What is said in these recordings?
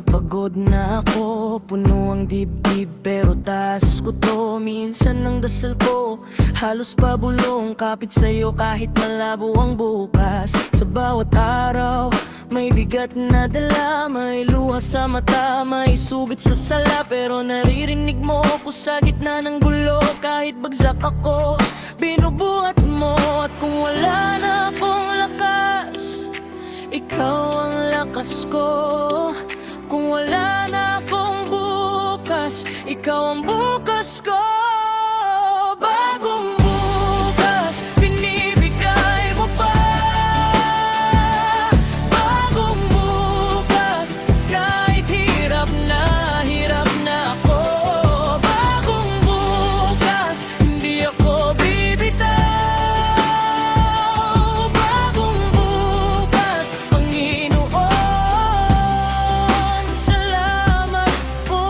pagod na ako. Puno ang dibdib pero taas ko to. Minsan ang dasal ko halos pabulong, kapit sa'yo kahit malabo ang bukas. Sa bawat araw may bigat na dala, may luha sa mata, may sugat sa sala. Pero naririnig mo ako sa gitna ng gulo. Kahit bagsak ako, binubuhat mo. At kung wala na akong lakas, ikaw ang lakas ko. Kung wala na akong bukas, ikaw ang bukas ko. Bagong bukas, binibigay mo pa. Bagong bukas, kahit hirap na ako. Bagong bukas, hindi ako bibitaw. Bagong bukas, Panginoon, salamat po.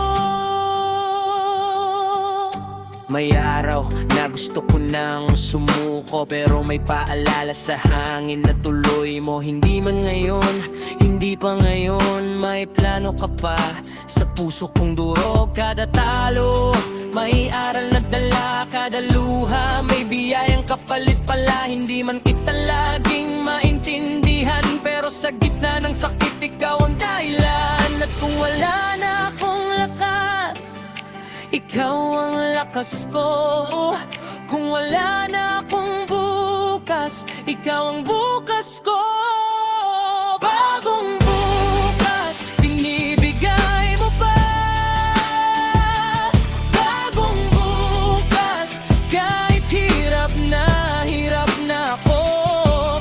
May araw na gusto ko nang sumuko, pero may paalala sa hangin na tuloy mo. Hindi man ngayon, hindi pa ngayon, may plano ka pa sa puso kong durog. Kada talo, may aral na dala. Kada luha, may biyayang kapalit pala. Hindi man kita laging maintindihan, pero sa gitna ng sakit, ikaw ang dahilan. At kung wala na akong lakas, ikaw ang lakas ko. Kung wala na akong bukas, ikaw ang bukas ko. Bagong bukas, binibigay mo pa. Bagong bukas, kahit hirap na ako.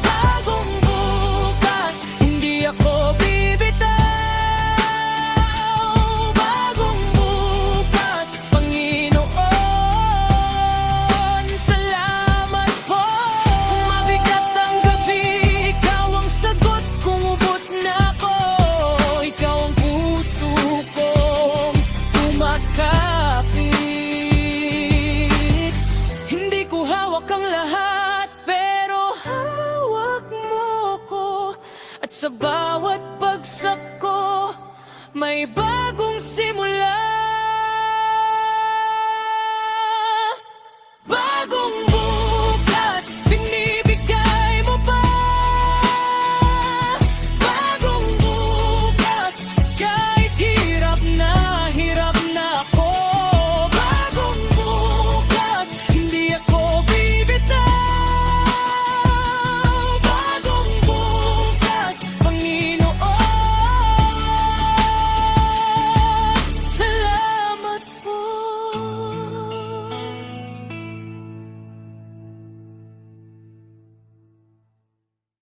Bagong bukas, hindi ako bibitaw. Bagong bukas, Panginoon, salamat po. Kung mabigat ang gabi, ikaw ang sagot. Kung ubos na ako, ikaw ang puso kong kumakapit. Hindi ko hawak ang lahat, pero hawak mo ko. At sa bawat bagsak ko, may bago